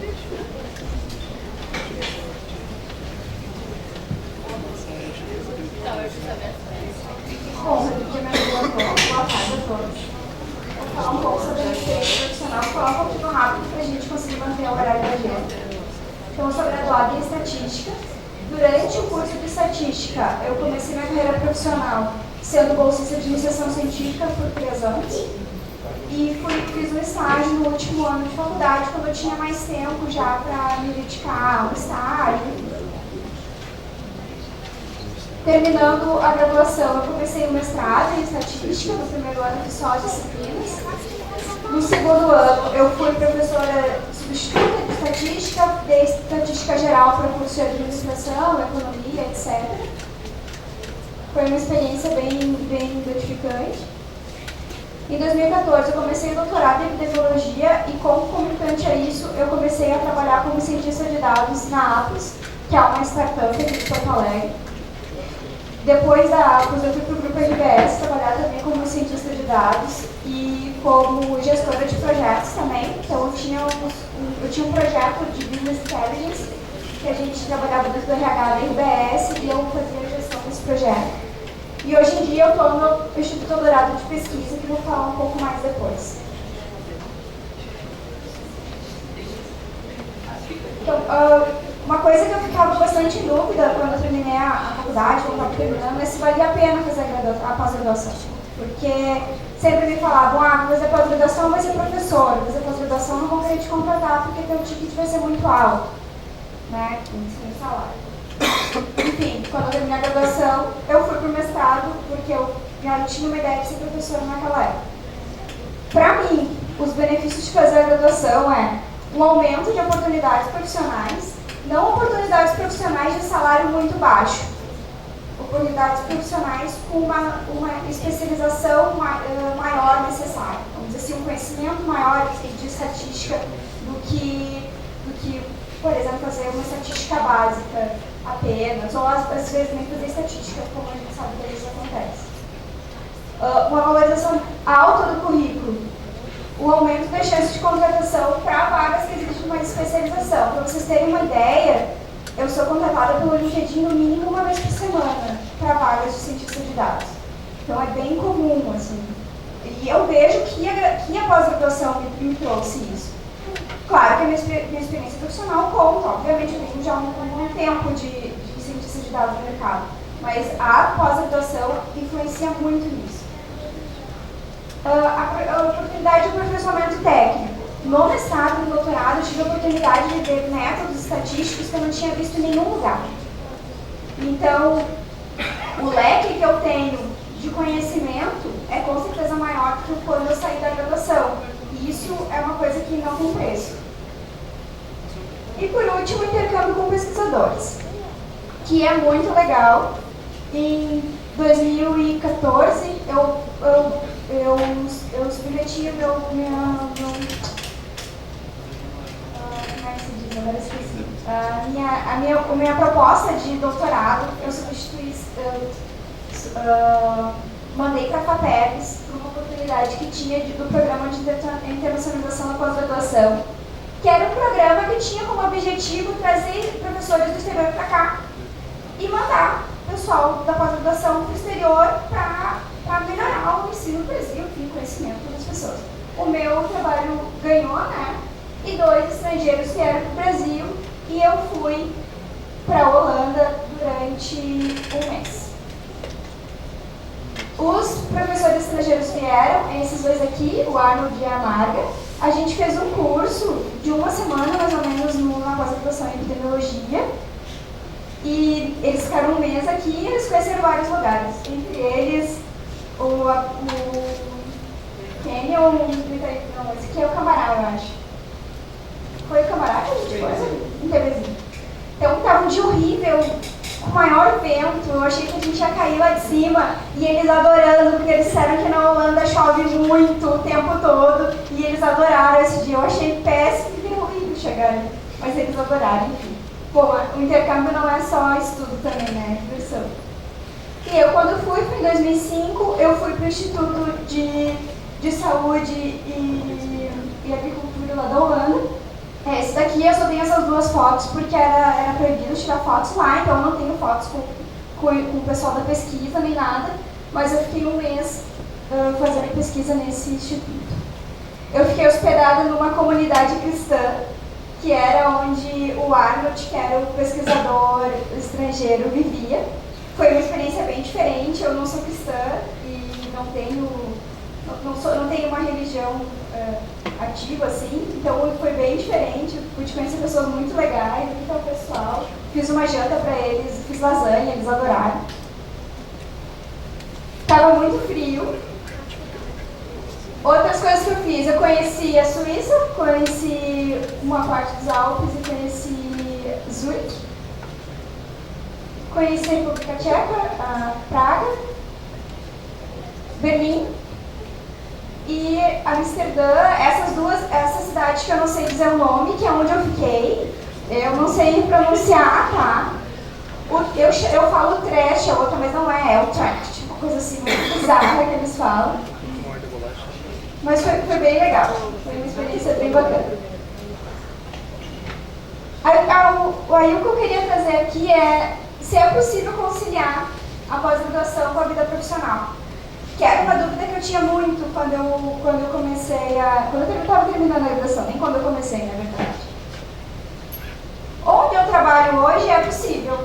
Bom, boa tarde a todos. Vou falar um pouco sobre a experiência profissional, vou falar um pouquinho rápido para a gente conseguir manter o horário da agenda. Então, eu sou graduada em Estatística. Durante o curso de Estatística, eu comecei minha carreira profissional sendo bolsista de iniciação científica por 3 anos. E fiz um estágio no último ano de faculdade, quando eu tinha mais tempo já para me dedicar ao estágio. Terminando a graduação, eu comecei o mestrado em Estatística. No primeiro ano fiz só as disciplinas. No segundo ano, eu fui professora substituta de Estatística, dei Estatística Geral para curso de Administração, Economia, etc. Foi uma experiência bem gratificante. Em 2014, eu comecei o doutorado em Epidemiologia e, concomitante a isso, eu comecei a trabalhar como cientista de dados na Atos, que é uma startup aqui de Porto Alegre. Depois da Atos, eu fui para o grupo RBS trabalhar também como cientista de dados e como gestora de projetos também. Então, eu tinha um projeto de Business Intelligence, que a gente trabalhava dentro do RH da RBS e eu fazia a gestão desse projeto. E hoje em dia eu estou no Instituto Dourado de Pesquisa, que vou falar um pouco mais depois. Então, uma coisa que eu ficava bastante em dúvida quando eu terminei a faculdade, quando eu estava terminando, é se valia a pena fazer a pós-graduação. Porque sempre me falavam, fazer pós-graduação vai ser professor, fazer pós-graduação não vão querer te contratar porque teu ticket vai ser muito alto, né? Sem salário. Enfim, quando eu terminei a graduação, eu fui para o mestrado, porque eu já tinha uma ideia de ser professora naquela época. Para mim, os benefícios de fazer a graduação é um aumento de oportunidades profissionais, não oportunidades profissionais de salário muito baixo, oportunidades profissionais com uma especialização maior necessária, vamos dizer assim, um conhecimento maior de estatística do que, por exemplo, fazer uma estatística básica apenas, ou às vezes nem fazer estatística, como a gente sabe que isso acontece. Uma valorização alta do currículo, o aumento da chance de contratação para vagas que exigem mais especialização. Para vocês terem uma ideia, eu sou contratada pelo LinkedIn no mínimo uma vez por semana para vagas de cientista de dados. Então é bem comum, assim. E eu vejo que a pós-graduação me trouxe isso. Claro que a minha experiência profissional conta, obviamente eu tenho já um tempo de cientista de dados no mercado, mas a pós-graduação influencia muito nisso. A oportunidade de aperfeiçoamento técnico. No mestrado e no doutorado eu tive a oportunidade de ver métodos estatísticos que eu não tinha visto em nenhum lugar. Então, o leque que eu tenho de conhecimento é com certeza maior do que quando eu saí da graduação. E isso é uma coisa que não tem preço. E por último, o intercâmbio com pesquisadores, que é muito legal. Em 2014, eu submeti como é que se diz? Agora esqueci. A minha proposta de doutorado, eu substituí, mandei para a FAPERGS, por uma oportunidade que tinha do programa de internacionalização da pós-graduação, que era um programa que tinha como objetivo trazer professores do exterior para cá e mandar o pessoal da pós-graduação para o exterior para melhorar o ensino no Brasil, enfim, o conhecimento das pessoas. O meu trabalho ganhou, né? E 2 estrangeiros vieram para o Brasil e eu fui para a Holanda durante um mês. Os professores estrangeiros vieram, esses 2 aqui, o Arnold e a Marga. A gente fez um curso de uma semana, mais ou menos, na pós-graduação em epidemiologia. E eles ficaram um mês aqui e eles conheceram vários lugares. Entre eles, o Kenny ou não, esse aqui é o Camará, eu acho. Foi o Camará que a gente foi? Em TVzinho. Então, estava um dia horrível, com o maior vento, eu achei que a gente ia cair lá de cima, e eles adorando, porque eles disseram que na Holanda chove muito o tempo todo, e eles adoraram esse dia. Eu achei péssimo e horrível chegar, mas eles adoraram, enfim. Bom, o intercâmbio não é só estudo também, né? É diversão. E eu, quando fui em 2005, eu fui para o Instituto de Saúde e Agricultura lá da Holanda. É esse daqui. aqui eu só tenho essas duas fotos porque era proibido tirar fotos lá, então eu não tenho fotos com o pessoal da pesquisa nem nada, mas eu fiquei um mês fazendo pesquisa nesse instituto. Eu fiquei hospedada numa comunidade cristã, que era onde o Arnold, que era o pesquisador estrangeiro, vivia. Foi uma experiência bem diferente. Eu não sou cristã e não tenho uma religião ativa, assim, então foi bem diferente. Eu pude conhecer pessoas muito legais, muito ao pessoal. Fiz uma janta para eles, fiz lasanha, eles adoraram. Estava muito frio. Outras coisas que eu fiz, eu conheci a Suíça, conheci uma parte dos Alpes e conheci Zurique. Conheci a República Tcheca, a Praga, Berlim e Amsterdã. Essa cidade que eu não sei dizer o nome, que é onde eu fiquei, eu não sei pronunciar, tá? Eu falo trash, a outra, mas não é Utrecht, uma coisa assim muito bizarra que eles falam. Mas foi bem legal, foi uma experiência bem bacana. Aí o que eu queria trazer aqui é se é possível conciliar a pós-graduação com a vida profissional. Que era uma dúvida que eu tinha muito quando eu comecei quando eu estava terminando a graduação, nem quando eu comecei, na verdade. Onde eu trabalho hoje é possível.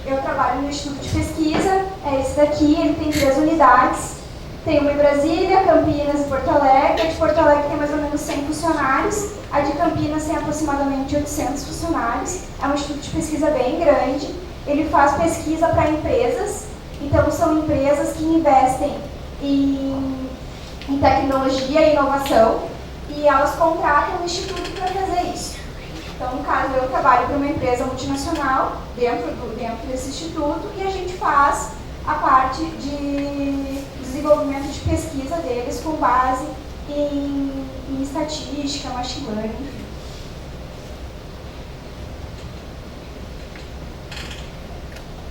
Eu trabalho no Instituto de Pesquisa, é esse daqui, ele tem 3 unidades. Tem uma em Brasília, Campinas e Porto Alegre. A de Porto Alegre tem mais ou menos 100 funcionários. A de Campinas tem aproximadamente 800 funcionários. É um instituto de pesquisa bem grande. Ele faz pesquisa para empresas. Então, são empresas que investem em tecnologia e inovação. E elas contratam o instituto para fazer isso. Então, no caso, eu trabalho para uma empresa multinacional dentro desse instituto e a gente faz a parte de desenvolvimento de pesquisa deles com base em estatística, machine learning, enfim.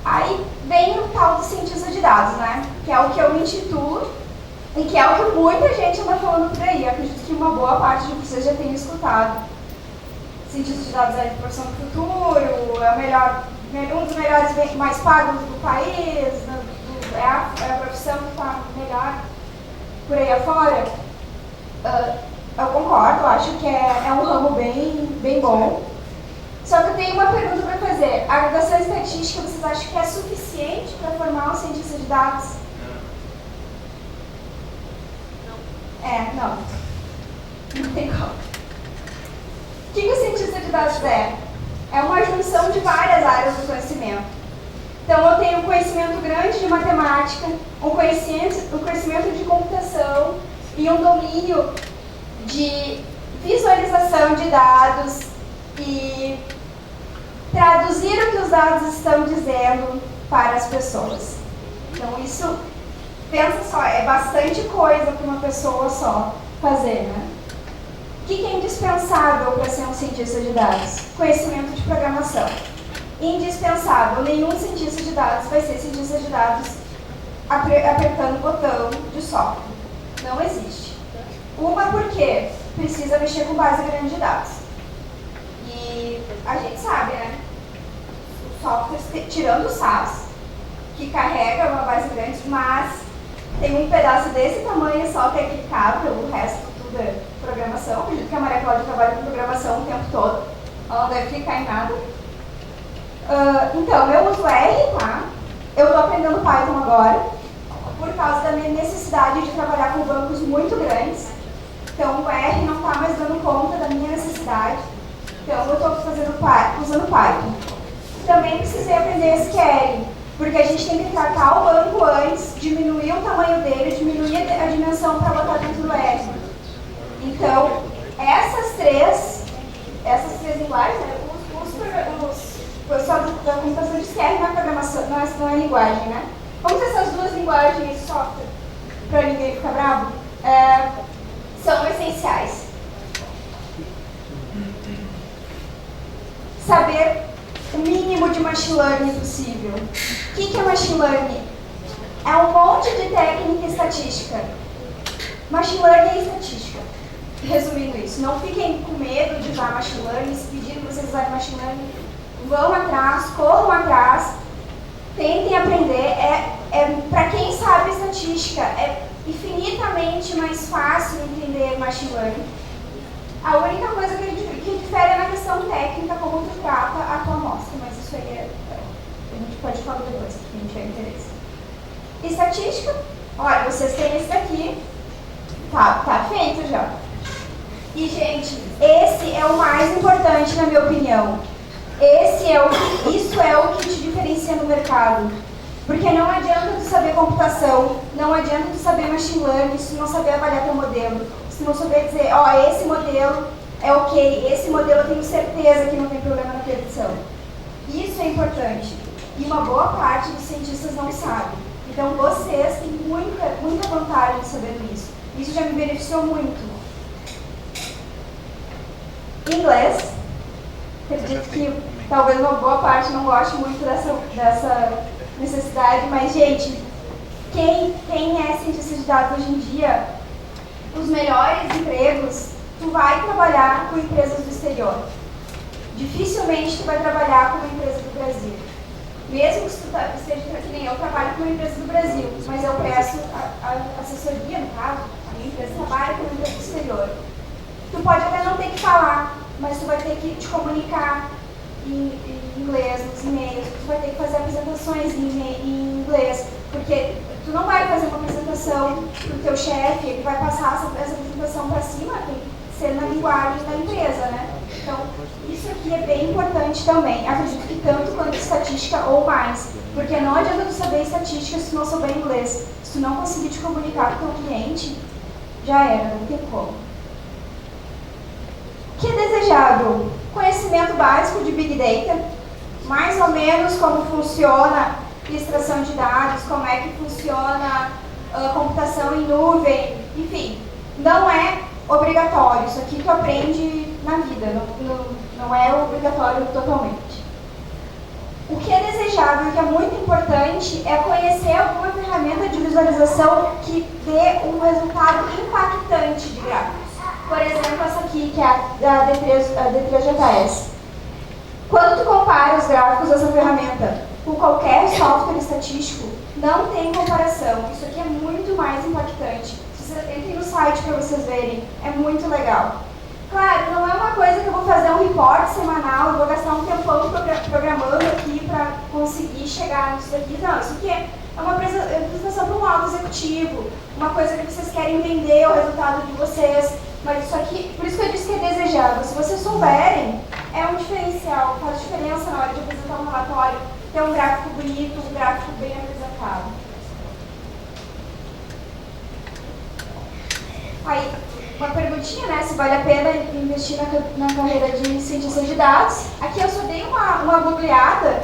Aí vem o tal do cientista de dados, né? Que é o que eu me intitulo e que é o que muita gente anda falando por aí. Eu acredito que uma boa parte de vocês já tenham escutado. Cientista de dados é a profissão do futuro, é um dos melhores, mais pagos do país, é a profissão que está melhor por aí afora. Eu concordo, acho que é um ramo bem bom. Só que eu tenho uma pergunta para fazer. A graduação em estatística, vocês acham que é suficiente para formar um cientista de dados? Não. Não tem como. O que o cientista de dados é? É uma junção de várias áreas do conhecimento. Então, eu tenho um conhecimento grande de matemática, um conhecimento de computação e um domínio de visualização de dados e traduzir o que os dados estão dizendo para as pessoas. Então, isso, pensa só, é bastante coisa para uma pessoa só fazer, né? O que é indispensável para ser um cientista de dados? Conhecimento de programação. Indispensável. Nenhum cientista de dados vai ser cientista de dados apertando o botão de software. Não existe. Uma porque precisa mexer com base grande de dados. E a gente sabe, né? Os softwares, tirando o SAS, que carrega uma base grande, mas tem um pedaço desse tamanho só que é clicável, o resto tudo é programação. Acredito que a Maria Cláudia trabalha com programação o tempo todo. Ela não deve clicar em nada. Então, eu uso R, tá? Eu estou aprendendo Python agora, por causa da minha necessidade de trabalhar com bancos muito grandes. Então, o R não está mais dando conta da minha necessidade. Então, eu estou usando Python. Também precisei aprender SQL, porque a gente tem que tratar o banco antes, diminuir o tamanho dele, diminuir a dimensão para botar dentro do R. Então, essas três linguagens, né, o pessoal da computação diz que R não é programação, não é linguagem, né? Como se essas duas linguagens de software, para ninguém ficar bravo, são essenciais. Saber o mínimo de machine learning possível. O que é machine learning? É um monte de técnica estatística. Machine learning é estatística. Resumindo isso, não fiquem com medo de usar machine learning, se pedir usarem machine learning, vão atrás, corram atrás, tentem aprender. Para quem sabe estatística, é infinitamente mais fácil entender machine learning. A única coisa que difere é na questão técnica, como tu trata a tua amostra, mas isso aí a gente pode falar depois, se a gente tiver interesse. Estatística, olha, vocês têm esse daqui, tá feito já. E, gente, esse é o mais importante, na minha opinião. Isso é o que te diferencia no mercado. Porque não adianta tu saber computação, não adianta tu saber machine learning, se tu não saber avaliar teu modelo, se tu não saber dizer, esse modelo é ok, esse modelo eu tenho certeza que não tem problema na predição. Isso é importante. E uma boa parte dos cientistas não sabe. Então vocês têm muita vantagem sabendo isso. Isso já me beneficiou muito. Inglês. Acredito que talvez uma boa parte não goste muito dessa necessidade, mas, gente, quem é cientista de dados hoje em dia, os melhores empregos, tu vai trabalhar com empresas do exterior. Dificilmente tu vai trabalhar com uma empresa do Brasil. Mesmo que tu esteja, que nem eu trabalho com uma empresa do Brasil, mas eu presto a assessoria, no caso, a minha empresa trabalha com uma empresa do exterior. Tu pode até não ter que falar, mas tu vai ter que te comunicar em inglês, nos e-mails, tu vai ter que fazer apresentações em inglês, porque tu não vai fazer uma apresentação para o teu chefe, ele vai passar essa apresentação para cima, tem que ser na linguagem da empresa, né? Então, isso aqui é bem importante também, acredito que tanto quanto estatística ou mais, porque não adianta tu saber estatística se tu não souber inglês, se tu não conseguir te comunicar com o teu cliente, já era, não tem como. O que é desejado? Conhecimento básico de Big Data, mais ou menos como funciona extração de dados, como é que funciona a computação em nuvem, enfim, não é obrigatório, isso aqui tu aprende na vida, não é obrigatório totalmente. O que é desejável e que é muito importante é conhecer alguma ferramenta de visualização que dê um resultado impactante de gráficos. Por exemplo, essa aqui, que é a D3GTS. Quando tu compara os gráficos dessa ferramenta com qualquer software estatístico, não tem comparação. Isso aqui é muito mais impactante. Entrem no site para vocês verem, é muito legal. Claro, não é uma coisa que eu vou fazer um report semanal, eu vou gastar um tempão programando aqui para conseguir chegar nisso aqui. Não, isso aqui é uma apresentação para um alto executivo, uma coisa que vocês querem vender o resultado de vocês. Mas isso aqui, por isso que eu disse que é desejável. Se vocês souberem, é um diferencial, faz diferença na hora de apresentar um relatório, ter um gráfico bonito, um gráfico bem apresentado. Aí, uma perguntinha, né? Se vale a pena investir na carreira de cientista de dados. Aqui eu só dei uma googleada,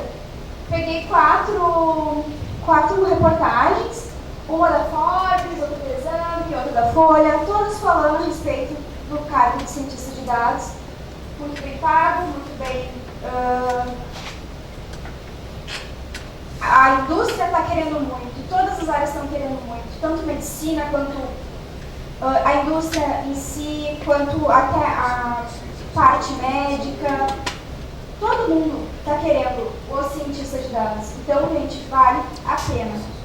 peguei quatro reportagens, uma da Forbes, outra da Exame, outra da Folha, todas falando a respeito do cargo de cientista de dados. Muito bem pago, muito bem... a indústria está querendo muito, todas as áreas estão querendo muito, tanto medicina quanto a indústria em si, quanto até a parte médica. Todo mundo está querendo o cientista de dados. Então, gente, vale a pena.